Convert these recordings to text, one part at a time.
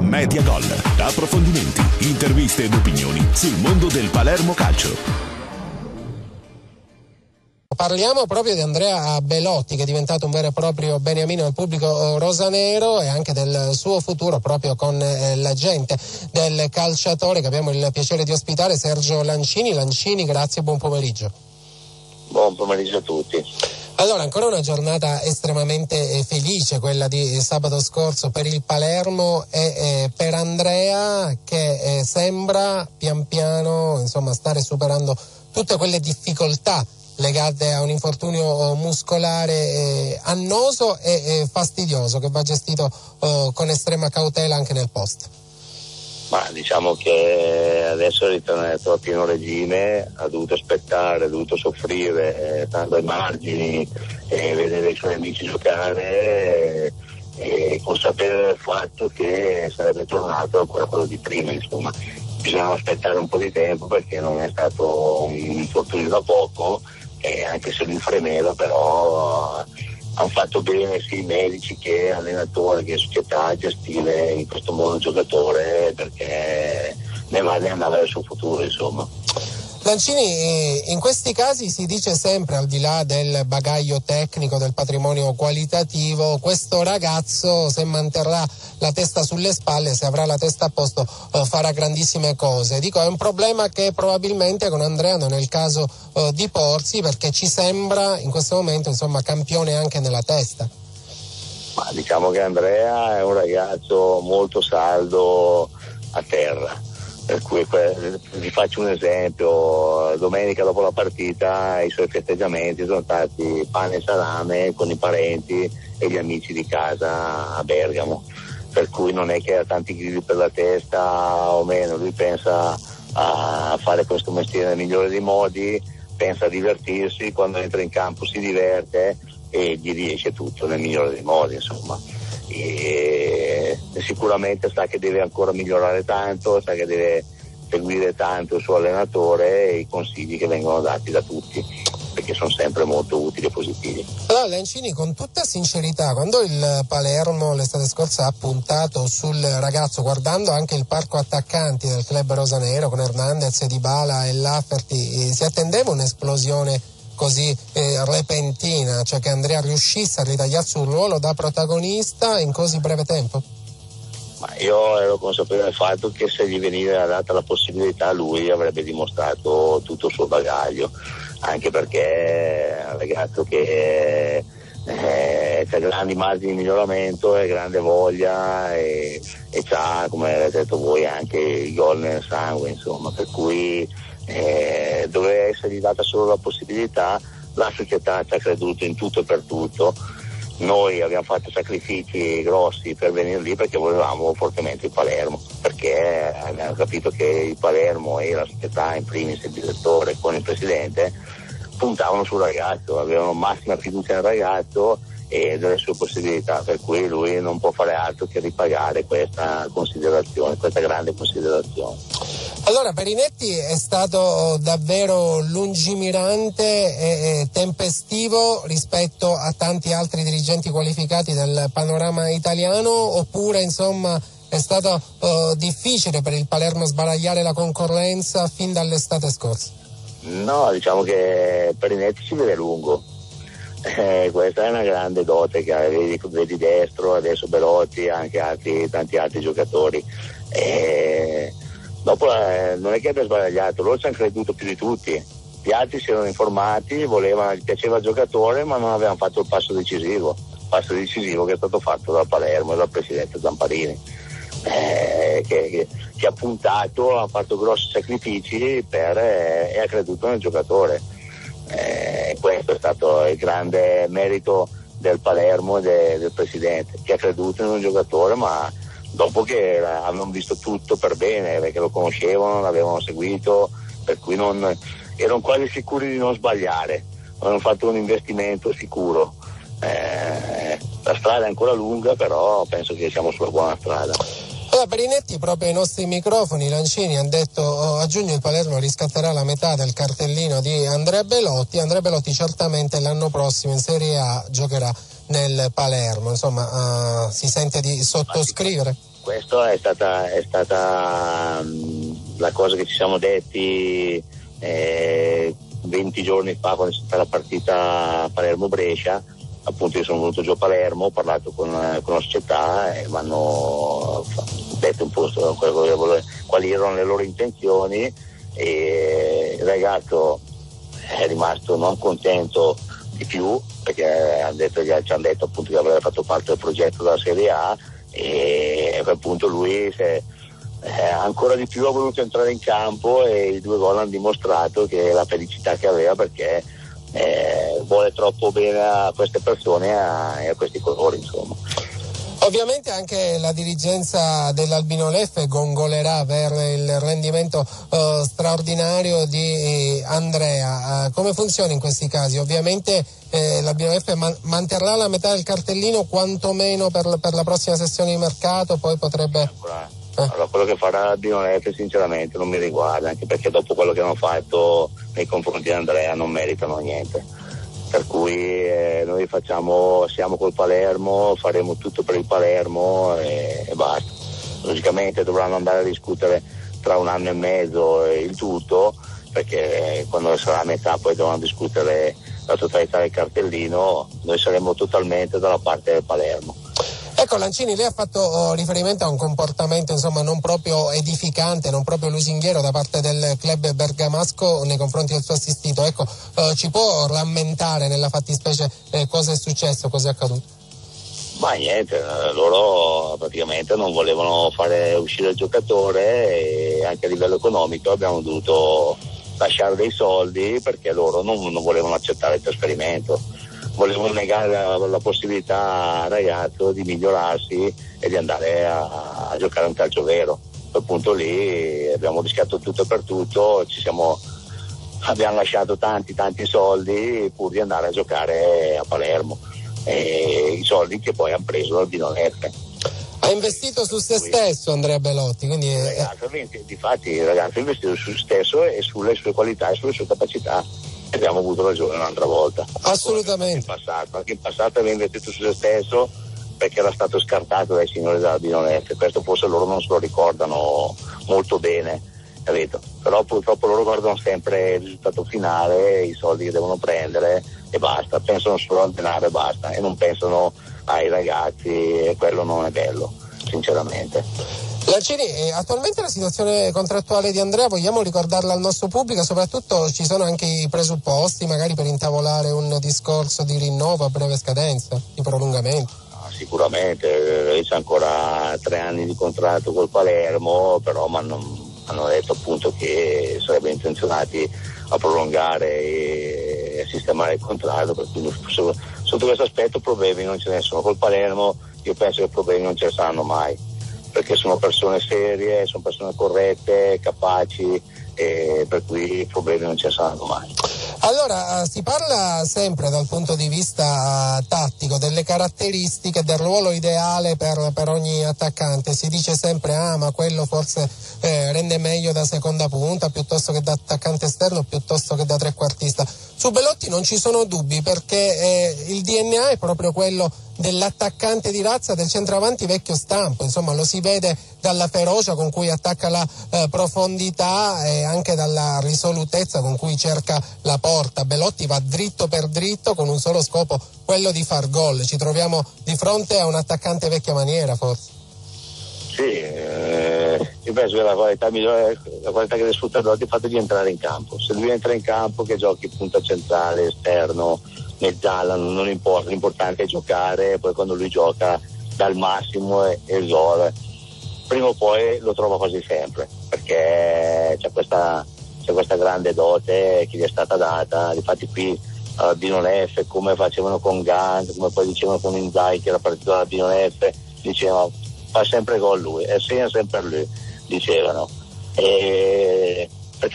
Media Gol, approfondimenti, interviste ed opinioni sul mondo del Palermo Calcio. Parliamo proprio di Andrea Belotti, che è diventato un vero e proprio beniamino del pubblico rosanero, e anche del suo futuro proprio con l'agente del calciatore che abbiamo il piacere di ospitare, Sergio Lancini. Lancini, grazie e buon pomeriggio. Buon pomeriggio a tutti. Allora, ancora una giornata estremamente felice, quella di sabato scorso per il Palermo e per Andrea, che sembra pian piano stare superando tutte quelle difficoltà legate a un infortunio muscolare annoso e fastidioso, che va gestito con estrema cautela anche nel post. Ma diciamo che adesso è ritornato a pieno regime, ha dovuto aspettare, ha dovuto soffrire, stando ai margini, vedere i suoi amici giocare, e consapevole del fatto che sarebbe tornato ancora quello di prima, insomma. Bisognava aspettare un po' di tempo, perché non è stato un infortunio da poco, anche se lui fremeva, però hanno fatto bene sia i medici che allenatore che società a gestire in questo modo il giocatore, perché ne andava verso il futuro, insomma. Lancini, in questi casi si dice sempre, al di là del bagaglio tecnico, del patrimonio qualitativo, questo ragazzo, se manterrà la testa sulle spalle, se avrà la testa a posto, farà grandissime cose. Dico, è un problema che probabilmente con Andrea non è il caso di porsi, perché ci sembra in questo momento campione anche nella testa. Ma diciamo che Andrea è un ragazzo molto saldo a terra. Per cui vi faccio un esempio: domenica dopo la partita i suoi festeggiamenti sono stati pane e salame con i parenti e gli amici di casa a Bergamo, per cui non è che ha tanti grilli per la testa o meno. Lui pensa a fare questo mestiere nel migliore dei modi, pensa a divertirsi, quando entra in campo si diverte e gli riesce tutto nel migliore dei modi, insomma. E sicuramente sa che deve ancora migliorare tanto, sa che deve seguire tanto il suo allenatore e i consigli che vengono dati da tutti, perché sono sempre molto utili e positivi. Allora, Lancini, con tutta sincerità, quando il Palermo l'estate scorsa ha puntato sul ragazzo, guardando anche il parco attaccanti del club rosanero con Hernandez, Dybala e Lafferty, si attendeva un'esplosione così repentina, cioè che Andrea riuscisse a ritagliarsi un ruolo da protagonista in così breve tempo? Ma io ero consapevole del fatto che se gli veniva data la possibilità lui avrebbe dimostrato tutto il suo bagaglio, anche perché è un ragazzo che c'ha grandi margini di miglioramento e grande voglia e c'ha, come avete detto voi, anche i gol nel sangue, insomma, per cui doveva essergli data solo la possibilità. La società ci ha creduto in tutto e per tutto. Noi abbiamo fatto sacrifici grossi per venire lì, perché volevamo fortemente il Palermo, perché abbiamo capito che il Palermo e la società, in primis il direttore con il presidente, puntavano sul ragazzo, avevano massima fiducia nel ragazzo e delle sue possibilità, per cui lui non può fare altro che ripagare questa considerazione, questa grande considerazione. Allora, Perinetti è stato davvero lungimirante e tempestivo rispetto a tanti altri dirigenti qualificati del panorama italiano, oppure è stato difficile per il Palermo sbaragliare la concorrenza fin dall'estate scorsa? No, diciamo che Perinetti ci vede lungo. Questa è una grande dote che vedi Destro, adesso Belotti, anche tanti altri giocatori. Dopo non è che abbia sbagliato, loro ci hanno creduto più di tutti. Gli altri si erano informati, gli piaceva il giocatore, ma non avevano fatto il passo decisivo che è stato fatto dal Palermo e dal presidente Zamparini, che ha puntato, ha fatto grossi sacrifici e ha creduto nel giocatore. Questo è stato il grande merito del Palermo e del presidente, che ha creduto in un giocatore, ma dopo che avevano visto tutto per bene, perché lo conoscevano, l'avevano seguito, per cui erano quasi sicuri di non sbagliare, avevano fatto un investimento sicuro. La strada è ancora lunga, però penso che siamo sulla buona strada. Allora, Perinetti, proprio ai nostri microfoni, Lancini ha detto a giugno il Palermo riscatterà la metà del cartellino di Andrea Belotti. Andrea Belotti certamente l'anno prossimo in Serie A giocherà nel Palermo, si sente di sottoscrivere? questa è stata la cosa che ci siamo detti 20 giorni fa, quando c'è stata la partita Palermo-Brescia. Appunto io sono venuto giù a Palermo, ho parlato con la società e mi hanno detto un po' quali erano le loro intenzioni, e il ragazzo è rimasto non contento di più, perché ci hanno detto appunto che avrebbe fatto parte del progetto della Serie A, e a quel punto lui ancora di più ha voluto entrare in campo, e i 2 gol hanno dimostrato che la felicità che aveva, perché vuole troppo bene a queste persone e a questi colori, insomma. Ovviamente anche la dirigenza dell'Albino Leffe gongolerà per il rendimento straordinario di Andrea. Come funziona in questi casi? Ovviamente l'Albino Leffe manterrà la metà del cartellino quantomeno per la prossima sessione di mercato, poi potrebbe... Allora, quello che farà l'Albino Leffe sinceramente non mi riguarda, anche perché dopo quello che hanno fatto nei confronti di Andrea non meritano niente. Per cui noi siamo col Palermo, faremo tutto per il Palermo e basta. Logicamente dovranno andare a discutere tra 1 anno e mezzo il tutto, perché quando sarà a metà poi dovranno discutere la totalità del cartellino. Noi saremo totalmente dalla parte del Palermo. Ecco, Lancini, lei ha fatto riferimento a un comportamento insomma non proprio edificante, non proprio lusinghiero da parte del club bergamasco nei confronti del suo assistito. Ecco, ci può rammentare nella fattispecie cosa è successo, cosa è accaduto? Ma niente, loro praticamente non volevano fare uscire il giocatore, e anche a livello economico abbiamo dovuto lasciare dei soldi, perché loro non volevano accettare il trasferimento. Volevano negare la possibilità al ragazzo di migliorarsi e di andare a giocare un calcio vero. A quel punto lì abbiamo rischiato tutto per tutto, abbiamo lasciato tanti soldi pur di andare a giocare a Palermo, e i soldi che poi hanno preso l'Albino Leffe. Ha investito su se stesso Andrea Belotti, quindi difatti il ragazzo ha investito su se stesso e sulle sue qualità e sulle sue capacità. Abbiamo avuto ragione un'altra volta. Assolutamente. Anche in passato aveva investito su se stesso, perché era stato scartato dai signori dell'Albino Leffe. Questo forse loro non se lo ricordano molto bene, capito? Però purtroppo loro guardano sempre il risultato finale, i soldi che devono prendere e basta, pensano solo al denaro e basta, e non pensano ai ragazzi, e quello non è bello, sinceramente. Lancini, attualmente la situazione contrattuale di Andrea vogliamo ricordarla al nostro pubblico, soprattutto ci sono anche i presupposti magari per intavolare un discorso di rinnovo a breve scadenza, di prolungamento? Sicuramente, c'è ancora 3 anni di contratto col Palermo, però hanno detto appunto che sarebbero intenzionati a prolungare e a sistemare il contratto, per cui sotto questo aspetto problemi non ce ne sono. Col Palermo io penso che problemi non ce ne saranno mai, perché sono persone serie, sono persone corrette, capaci, e per cui i problemi non ci saranno mai. Allora, si parla sempre dal punto di vista tattico delle caratteristiche del ruolo ideale per ogni attaccante. Si dice sempre ma quello forse rende meglio da seconda punta piuttosto che da attaccante esterno, piuttosto che da trequartista. Su Belotti non ci sono dubbi, perché il DNA è proprio quello dell'attaccante di razza, del centravanti vecchio stampo, insomma lo si vede dalla ferocia con cui attacca la profondità e anche dalla risolutezza con cui cerca la porta. Belotti va dritto per dritto con un solo scopo, quello di far gol. Ci troviamo di fronte a un attaccante vecchia maniera, forse. Sì, io penso che la qualità migliore, la qualità che deve sfruttare Belotti è il fatto di entrare in campo. Se lui entra in campo, che giochi punta centrale, esterno, mezzala, non importa, l'importante è giocare, poi quando lui gioca dà il massimo e il gol prima o poi lo trova quasi sempre, perché c'è questa grande dote che gli è stata data. Infatti qui all'Albino Leffe, come facevano con Gant, come poi dicevano con Inzaghi, che era partito dall'Albino Leffe, dicevano fa sempre gol lui e segna sempre lui, dicevano, perché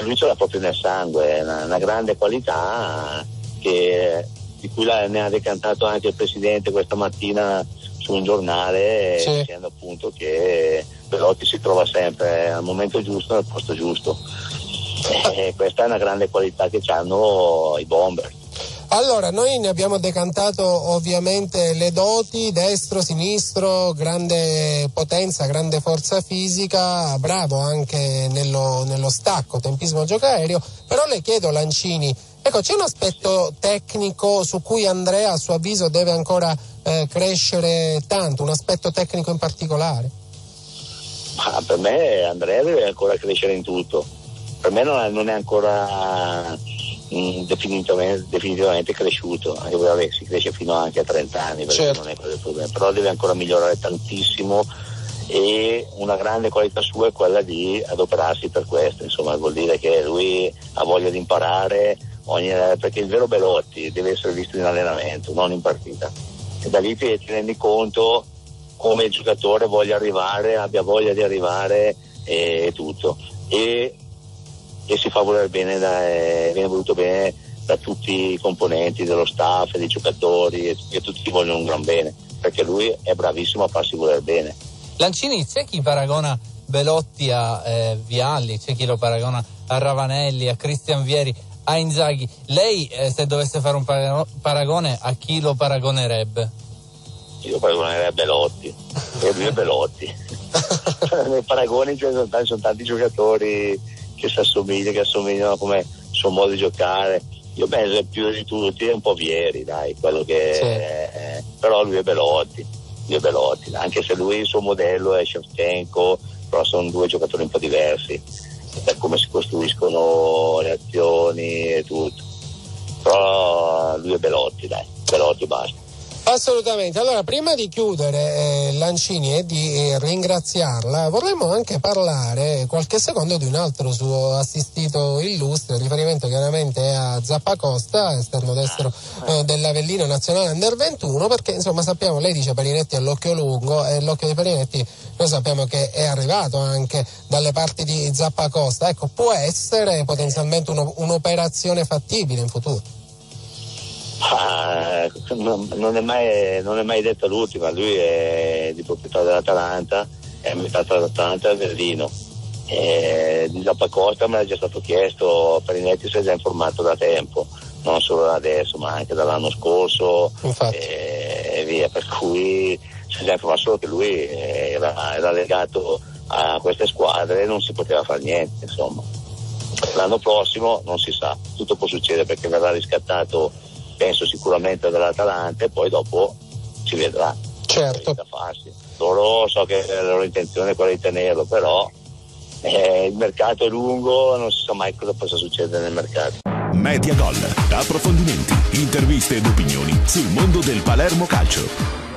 lui ce l'ha proprio nel sangue, una grande qualità di cui ne ha decantato anche il presidente questa mattina su un giornale, sì, dicendo appunto che Belotti si trova sempre al momento giusto, nel posto giusto. Questa è una grande qualità che hanno i Bomber. Allora, noi ne abbiamo decantato ovviamente le doti, destro, sinistro, grande potenza, grande forza fisica, bravo anche nello stacco, tempismo, gioco aereo, però le chiedo, Lancini, ecco, c'è un aspetto tecnico su cui Andrea, a suo avviso, deve ancora crescere tanto, un aspetto tecnico in particolare? Ma per me Andrea deve ancora crescere in tutto, per me non è ancora definitivamente cresciuto, anche perché si cresce fino anche a 30 anni, perché certo, non è quello il problema, però deve ancora migliorare tantissimo, e una grande qualità sua è quella di adoperarsi per questo, insomma, vuol dire che lui ha voglia di imparare perché il vero Belotti deve essere visto in allenamento, non in partita, e da lì ti rendi conto come il giocatore voglia arrivare, abbia voglia di arrivare e tutto, e si fa voler bene, viene voluto bene da tutti i componenti dello staff, dei giocatori, e tutti gli vogliono un gran bene, perché lui è bravissimo a farsi voler bene. Lancini, c'è chi paragona Belotti a Vialli, c'è chi lo paragona a Ravanelli, a Christian Vieri, a Inzaghi. Lei, se dovesse fare un paragone, a chi lo paragonerebbe? Io paragonerei a Belotti, e lui è Belotti. Nei paragoni sono tanti giocatori che assomigliano come suo modo di giocare. Io penso che più di tutti è un po' Vieri, dai, quello che sì. Però lui è Belotti, anche se lui il suo modello è Shevchenko, però sono due giocatori un po' diversi per come si costruiscono le azioni e tutto, però lui è Belotti, dai, Belotti basta. Assolutamente. Allora, prima di chiudere, Lancini, e di ringraziarla, vorremmo anche parlare qualche secondo di un altro suo assistito illustre, il riferimento chiaramente è a Zappacosta, esterno destro dell'Avellino Nazionale Under 21, perché insomma sappiamo, lei dice Pellinetti ha l'occhio lungo, e l'occhio di Pellinetti noi sappiamo che è arrivato anche dalle parti di Zappacosta. Ecco, può essere potenzialmente un'operazione fattibile in futuro? Non è mai detta l'ultima, lui è di proprietà dell'Atalanta, è a metà tra l'Atalanta e Avellino, di Zappacosta me l'ha già stato chiesto, Perinetti si è già informato da tempo, non solo da adesso ma anche dall'anno scorso, e via, per cui si è già informato, solo che lui era legato a queste squadre e non si poteva fare niente, insomma. L'anno prossimo non si sa, tutto può succedere, perché verrà riscattato penso sicuramente dall'Atalanta e poi dopo si vedrà. Certo. Loro, so che la loro intenzione è quella di tenerlo, però il mercato è lungo, non si sa mai cosa possa succedere nel mercato. Media Gol, approfondimenti, interviste ed opinioni sul mondo del Palermo Calcio.